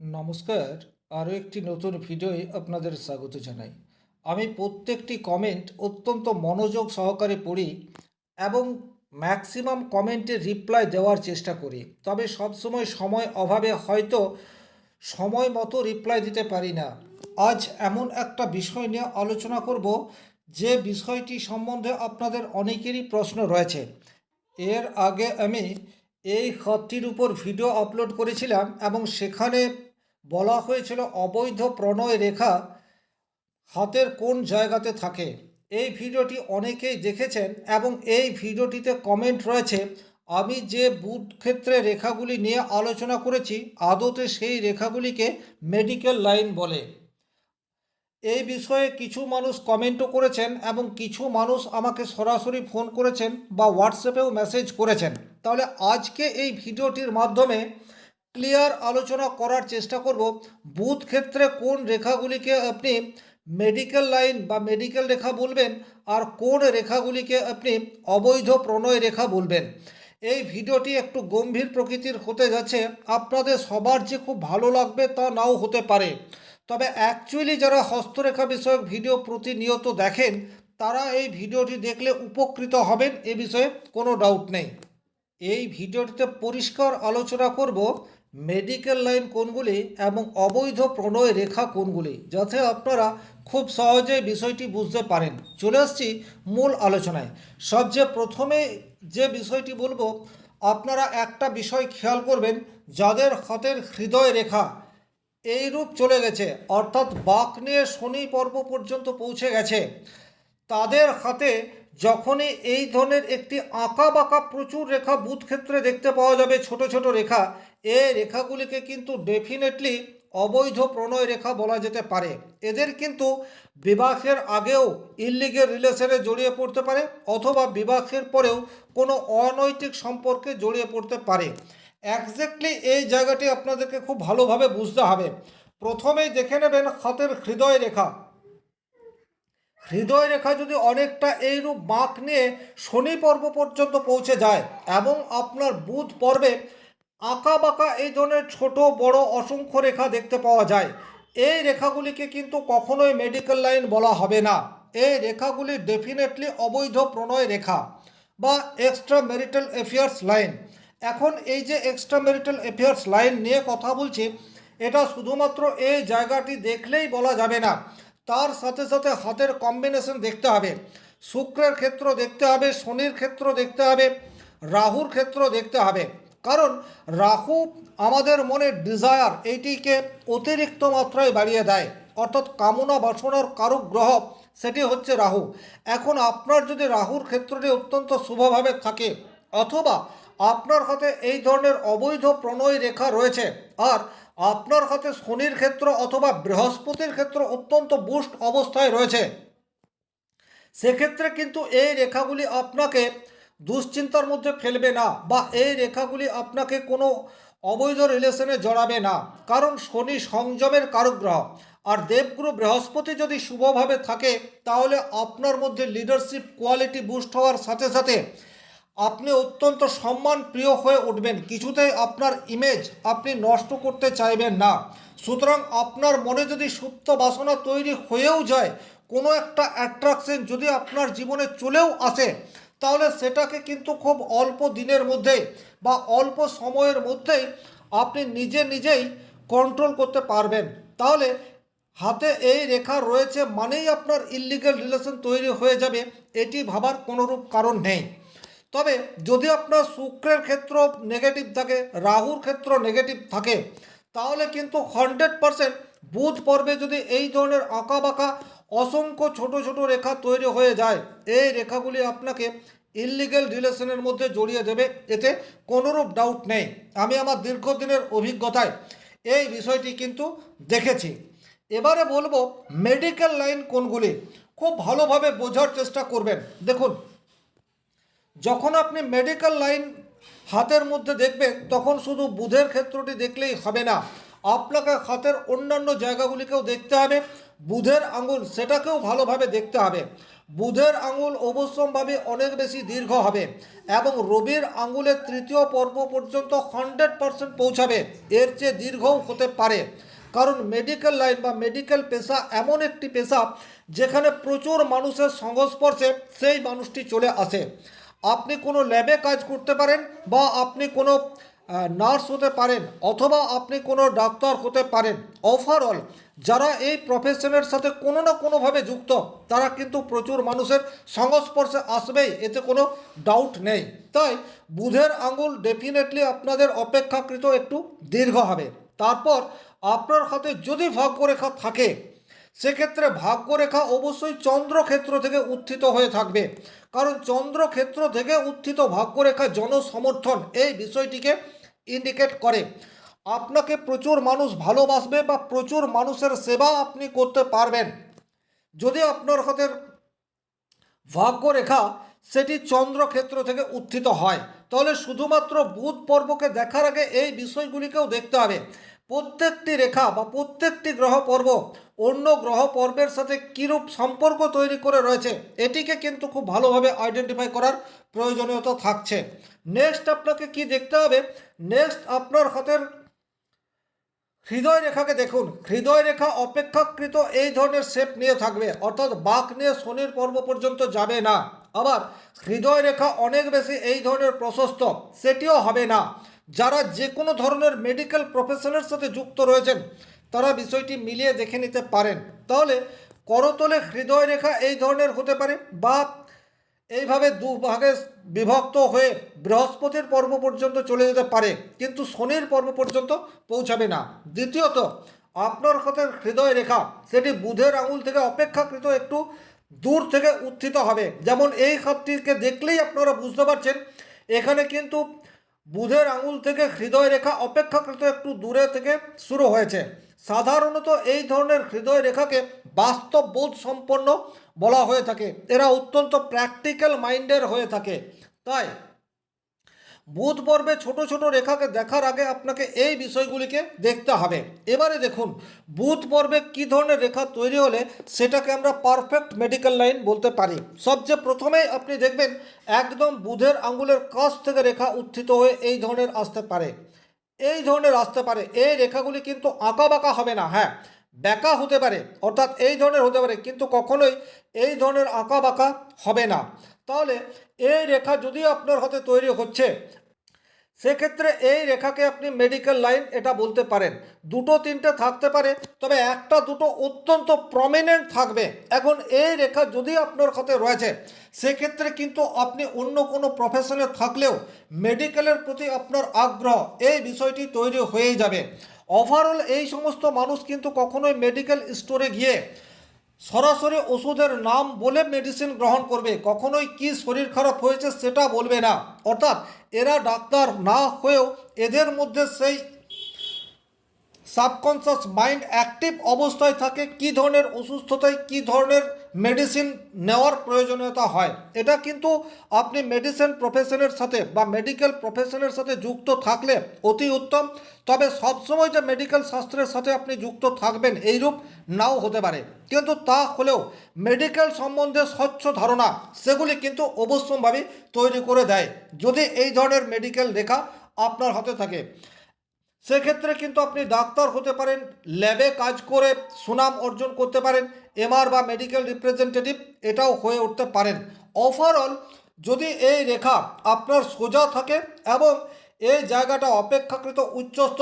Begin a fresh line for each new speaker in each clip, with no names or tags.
নমস্কার। আরও একটি নতুন ভিডিওয়ে আপনাদের স্বাগত জানাই। আমি প্রত্যেকটি কমেন্ট অত্যন্ত মনোযোগ সহকারে পড়ি এবং ম্যাক্সিমাম কমেন্টের রিপ্লাই দেওয়ার চেষ্টা করি। তবে সবসময় সময় অভাবে হয়তো সময় মতো রিপ্লাই দিতে পারি না। আজ এমন একটা বিষয় নিয়ে আলোচনা করব যে বিষয়টি সম্বন্ধে আপনাদের অনেকেরই প্রশ্ন রয়েছে। এর আগে আমি এই খাতটির উপর ভিডিও আপলোড করেছিলাম এবং সেখানে বলা হয়েছিল অবৈধ প্রণয় রেখা হাতের কোন জায়গাতে থাকে। এই ভিডিওটি অনেকেই দেখেছেন এবং এই ভিডিওটিতে কমেন্ট রয়েছে আমি যে বুধ ক্ষেত্রে রেখাগুলি নিয়ে আলোচনা করেছি আদতে সেই রেখাগুলিকে মেডিকেল লাইন বলে। এই বিষয়ে কিছু মানুষ কমেন্টও করেছেন এবং কিছু মানুষ আমাকে সরাসরি ফোন করেছেন বা হোয়াটসঅ্যাপেও মেসেজ করেছেন। তাহলে আজকে এই ভিডিওটির মাধ্যমে ক্লিয়ার আলোচনা করার চেষ্টা করব বুধ ক্ষেত্রে কোন রেখাগুলিকে আপনি মেডিকেল লাইন বা মেডিকেল রেখা বলবেন আর কোন রেখাগুলিকে আপনি অবৈধ প্রণয় রেখা বলবেন। এই ভিডিওটি একটু গম্ভীর প্রকৃতির হতে যাচ্ছে, আপনাদের সবার যে খুব ভালো লাগবে তা নাও হতে পারে, তবে অ্যাকচুয়ালি যারা হস্তরেখা বিষয়ক ভিডিও প্রতিনিয়ত দেখেন তারা এই ভিডিওটি দেখলে উপকৃত হবেন, এ বিষয়ে কোনো ডাউট নেই। এই ভিডিওটিতে পরিষ্কার আলোচনা করব মেডিকেল লাইন কোনগুলি এবং অবৈধ প্রণয় রেখা কোনগুলি, যাতে আপনারা খুব সহজেই বিষয়টি বুঝতে পারেন। চলে আসছি মূল আলোচনায়। সবচেয়ে প্রথমে যে বিষয়টি বলবো, আপনারা একটা বিষয় খেয়াল করবেন, যাদের হাতের হৃদয় রেখা এই রূপ চলে গেছে অর্থাৎ বাঁক নিয়ে শনি পর্ব পর্যন্ত পৌঁছে গেছে, তাদের হাতে যখনই এই ধরনের একটি আঁকা বাঁকা প্রচুর রেখা বুধ ক্ষেত্রে দেখতে পাওয়া যাবে, ছোট ছোট রেখা, এই রেখাগুলিকে কিন্তু ডেফিনেটলি অবৈধ প্রণয় রেখা বলা যেতে পারে। এদের কিন্তু বিবাহের আগেও ইললিগেল রিলেশনে জড়িয়ে পড়তে পারে অথবা বিবাহের পরেও কোনো অনৈতিক সম্পর্কে জড়িয়ে পড়তে পারে। একজ্যাক্টলি এই জায়গাটি আপনাদেরকে খুব ভালোভাবে বুঝতে হবে। প্রথমেই দেখে নেবেন হাতের হৃদয় রেখা। হৃদয় রেখা যদি অনেকটা এইরূপ বাঁক নিয়ে শনি পর্ব পর্যন্ত পৌঁছে যায় এবং আপনার বুধ পর্বে আঁকা বাঁকা এই ধরনের ছোট বড় অসংখ্য রেখা দেখতে পাওয়া যায়, এই রেখাগুলিকে কিন্তু কখনোই মেডিকেল লাইন বলা হবে না। এই রেখাগুলি ডেফিনেটলি অবৈধ প্রণয় রেখা বা এক্সট্রা ম্যারিটাল অ্যাফেয়ার্স লাইন। এখন এই যে এক্সট্রা ম্যারিটাল অ্যাফেয়ার্স লাইন নিয়ে কথা বলছি, এটা শুধুমাত্র এই জায়গাটি দেখলেই বলা যাবে না, তার সাথে সাথে হাতের কম্বিনেশন দেখতে হবে, শুক্রের ক্ষেত্র দেখতে হবে, শনির ক্ষেত্র দেখতে হবে, রাহুর ক্ষেত্র দেখতে হবে। কারণ রাহু আমাদের মনের ডিজায়ার এইটিকে অতিরিক্ত মাত্রায় বাড়িয়ে দেয়, অর্থাৎ কামনা বাসনার কারক গ্রহ সেটি হচ্ছে রাহু। এখন আপনার যদি রাহুর ক্ষেত্রটি অত্যন্ত শুভভাবে থাকে অথবা আপনার হাতে এই ধরনের অবৈধ প্রণয় রেখা রয়েছে আর আপনার হাতে শনির ক্ষেত্র অথবা বৃহস্পতির ক্ষেত্র অত্যন্ত বুস্ট অবস্থায় রয়েছে, সেক্ষেত্রে কিন্তু এই রেখাগুলি আপনাকে দুশ্চিন্তার মধ্যে ফেলবে না বা এই রেখাগুলি আপনাকে কোনো অবৈধ রিলেশনে জড়াবে না। কারণ শনি সংযমের কারক গ্রহ আর দেবগুরু বৃহস্পতি যদি শুভভাবে থাকে তাহলে আপনার মধ্যে লিডারশিপ কোয়ালিটি বুস্ট হওয়ার সাথে সাথে আপনি অত্যন্ত সম্মান প্রিয় হয়ে উঠবেন, কিছুতেই আপনার ইমেজ আপনি নষ্ট করতে চাইবেন না। সুতরাং আপনার মনে যদি সুপ্ত বাসনা তৈরি হয়েও যায়, কোনো একটা অ্যাট্রাকশন যদি আপনার জীবনে চলেও আসে, তাহলে সেটাকে কিন্তু খুব অল্প দিনের মধ্যেই বা অল্প সময়ের মধ্যেই আপনি নিজে নিজেই কন্ট্রোল করতে পারবেন। তাহলে হাতে এই রেখা রয়েছে মানেই আপনার ইললিগাল রিলেশন তৈরি হয়ে যাবে, এটি ভাবার কোনোরূপ কারণ নেই। তবে যদি আপনার শুক্রের ক্ষেত্র নেগেটিভ থাকে, রাহুর ক্ষেত্র নেগেটিভ থাকে, তাহলে কিন্তু 100% বুধ পর্বে যদি এই ধরনের আঁকা বাঁকা অসংখ্য ছোট ছোট রেখা তৈরি হয়ে যায়, এই রেখাগুলি আপনাকে ইললিগেল রিলেশনের মধ্যে জড়িয়ে দেবে, এতে কোনোরূপ ডাউট নেই। আমি আমার দীর্ঘদিনের অভিজ্ঞতায় এই বিষয়টি কিন্তু দেখেছি। এবারে বলবো মেডিকেল লাইন কোনগুলি, খুব ভালোভাবে বোঝার চেষ্টা করবেন। দেখুন, যখন আপনি মেডিকেল লাইন হাতের মধ্যে দেখবেন তখন শুধু বুধের ক্ষেত্রটি দেখলেই হবে না, আপনাকে হাতের অন্যান্য জায়গাগুলিকেও দেখতে হবে, বুধের আঙুল সেটাকেও ভালোভাবে দেখতে হবে। বুধের আঙুল অবশ্যম্ভাবী অনেক বেশি দীর্ঘ হবে এবং রবির আঙুলের তৃতীয় পর্ব পর্যন্ত 100% পৌঁছাবে, এর চেয়ে দীর্ঘও হতে পারে। কারণ মেডিকেল লাইন বা মেডিকেল পেশা এমন একটি পেশা যেখানে প্রচুর মানুষের সংস্পর্শে সেই মানুষটি চলে আসে। আপনি কোনো ল্যাবে কাজ করতে পারেন, বা আপনি কোনো নার্স হতে পারেন, অথবা আপনি কোনো ডাক্তার হতে পারেন। ওভারঅল যারা এই প্রফেশনের সাথে কোনো না কোনোভাবে যুক্ত, তারা কিন্তু প্রচুর মানুষের সংস্পর্শে আসবেই, এতে কোনো ডাউট নেই। তাই বুধের আঙুল ডেফিনেটলি আপনাদের অপেক্ষাকৃত একটু দীর্ঘ হবে। তারপর আপনার হাতে যদি ভাগ্যরেখা থাকে, সেক্ষেত্রে ভাগ্যরেখা অবশ্যই চন্দ্রক্ষেত্র থেকে উত্থিত হয়ে থাকবে। কারণ চন্দ্রক্ষেত্র থেকে উত্থিত ভাগ্যরেখা জনসমর্থন এই বিষয়টিকে ইন্ডিকেট করে। আপনাকে প্রচুর মানুষ ভালোবাসবে বা প্রচুর মানুষের সেবা আপনি করতে পারবেন যদি আপনার হাতের ভাগ্যরেখা সেটি চন্দ্রক্ষেত্র থেকে উত্থিত হয়। তাহলে শুধুমাত্র বুধ পর্বকে দেখার আগে এই বিষয়গুলিকেও দেখতে হবে। প্রত্যেকটি রেখা বা প্রত্যেকটি গ্রহ পর্ব অন্য গ্রহ পর্বের সাথে কীরূপ সম্পর্ক তৈরি করে রয়েছে, এটিকে কিন্তু খুব ভালোভাবে আইডেন্টিফাই করার প্রয়োজনীয়তা থাকছে। নেক্সট আপনাকে কি দেখতে হবে, নেক্সট আপনার হাতের হৃদয় রেখাকে দেখুন। হৃদয় রেখা অপেক্ষাকৃত এই ধরনের শেপ নিয়ে থাকবে, অর্থাৎ বাঁক নিয়ে শনির পর্ব পর্যন্ত যাবে না। আবার হৃদয় রেখা অনেক বেশি এই ধরনের প্রশস্ত, সেটিও হবে না। যারা যে কোনো ধরনের মেডিকেল প্রফেশনের সাথে যুক্ত রয়েছেন, তারা বিষয়টি মিলিয়ে দেখে নিতে পারেন। তাহলে করতলে হৃদয় রেখা এই ধরনের হতে পারে, বা এইভাবে দুভাগে বিভক্ত হয়ে বৃহস্পতির পর্ব পর্যন্ত চলে যেতে পারে, কিন্তু শনির পর্ব পর্যন্ত পৌঁছাবে না। দ্বিতীয়ত, আপনার হাতের হৃদয় রেখা সেটি বুধের আঙুল থেকে অপেক্ষাকৃত একটু দূর থেকে উত্থিত হবে। যেমন এই হাতটিকে দেখলেই আপনারা বুঝতে পারছেন, এখানে কিন্তু বুধের আঙুল থেকে হৃদয় রেখা অপেক্ষাকৃত একটু দূরে থেকে শুরু হয়েছে। সাধারণত এই ধরনের হৃদয় রেখাকে বাস্তব বোধ সম্পন্ন বলা হয়ে থাকে। এরা অত্যন্ত প্র্যাকটিক্যাল মাইন্ডের হয়ে থাকে। তাই বুধ পর্বে ছোট ছোট রেখাকে দেখার আগে আপনাকে এই বিষয়গুলিকে দেখতে হবে। এবারে দেখুন, বুধ পর্বে কী ধরনের রেখা তৈরি হলে সেটাকে আমরা পারফেক্ট মেডিকেল লাইন বলতে পারি। সবচেয়ে প্রথমেই আপনি দেখবেন একদম বুধের আঙুলের কাছ থেকে রেখা উত্থিত হয়ে এই ধরনের আসতে পারে, এই ধরনের আসতে পারে। এই রেখাগুলি কিন্তু আঁকা বাঁকা হবে না, হ্যাঁ ব্যাকা হতে পারে, অর্থাৎ এই ধরনের হতে পারে, কিন্তু কখনোই এই ধরনের আঁকা বাঁকা হবে না। তাহলে এই রেখা যদি আপনার হাতে তৈরি হচ্ছে, সেক্ষেত্রে এই রেখাকে আপনি মেডিকেল লাইন এটা বলতে পারেন। দুটো তিনটে থাকতে পারে, তবে একটা দুটো অত্যন্ত প্রমিনেন্ট থাকবে। এখন এই রেখা যদি আপনার হাতে রয়েছে, সেক্ষেত্রে কিন্তু আপনি অন্য কোনো প্রফেশনে থাকলেও মেডিকেলের প্রতি আপনার আগ্রহ এই বিষয়টি তৈরি হয়েই যাবে। ওভারঅল এই সমস্ত মানুষ কিন্তু কখনোই মেডিকেল স্টোরে গিয়ে সরাসরি ওষুধের নাম বলে মেডিসিন গ্রহণ করবে, কখনোই কি শরীর খারাপ হয়েছে সেটা বলবে না। অর্থাৎ এরা ডাক্তার না হয়েও এদের মধ্যে সেই সাবকনশাস মাইন্ড অ্যাক্টিভ অবস্থায় থাকে, কী ধরনের অসুস্থতায় কী ধরনের মেডিসিন নেওয়ার প্রয়োজনীয়তা হয়। এটা কিন্তু আপনি মেডিসিন প্রফেশনের সাথে বা মেডিকেল প্রফেশনের সাথে যুক্ত থাকলে অতি উত্তম। তবে সবসময় যে মেডিকেল শাস্ত্রের সাথে আপনি যুক্ত থাকবেন এইরূপ নাও হতে পারে, কিন্তু তা হলেও মেডিকেল সম্বন্ধে স্বচ্ছ ধারণা সেগুলি কিন্তু অবশ্যম্ভাবী তৈরি করে দেয় যদি এই ধরনের মেডিকেল রেখা আপনার হাতে থাকে। সেক্ষেত্রে কিন্তু আপনি ডাক্তার হতে পারেন, ল্যাবে কাজ করে সুনাম অর্জন করতে পারেন, এমআর বা মেডিকেল রিপ্রেজেন্টেটিভ এটাও হয়ে উঠতে পারেন। ওভারঅল যদি এই রেখা আপনার সোজা থাকে এবং এই জায়গাটা অপেক্ষাকৃত উচ্চস্থ,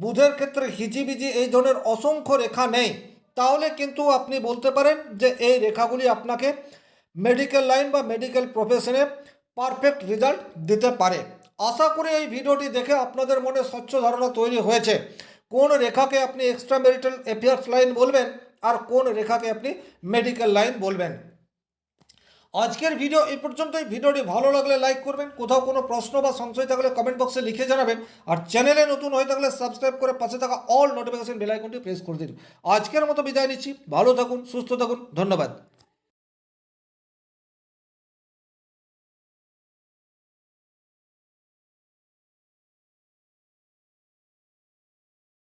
বুধের ক্ষেত্রে হিজিবিজি এই ধরনের অসংখ্য রেখা নেই, তাহলে কিন্তু আপনি বলতে পারেন যে এই রেখাগুলি আপনাকে মেডিকেল লাইন বা মেডিকেল প্রফেশনে পারফেক্ট রেজাল্ট দিতে পারে। আশা করি এই ভিডিওটি দেখে আপনাদের মনে স্বচ্ছ ধারণা তৈরি হয়েছে কোন রেখাকে আপনি এক্সট্রা ম্যারিটাল অ্যাফেয়ার্স লাইন বলবেন আর কোন রেখাকে আপনি মেডিকেল লাইন বলবেন। আজকের ভিডিও এই পর্যন্তই। ভিডিওটি ভালো লাগলে লাইক করবেন, কোথাও কোনো প্রশ্ন বা সংশয় থাকলে কমেন্ট বক্সে লিখে জানাবেন, আর চ্যানেলে নতুন হয়ে থাকলে সাবস্ক্রাইব করে পাশে থাকা অল নোটিফিকেশন বেল আইকনটি প্রেস করে দিন। আজকের মতো বিদায় নিচ্ছি, ভালো থাকুন, সুস্থ থাকুন, ধন্যবাদ।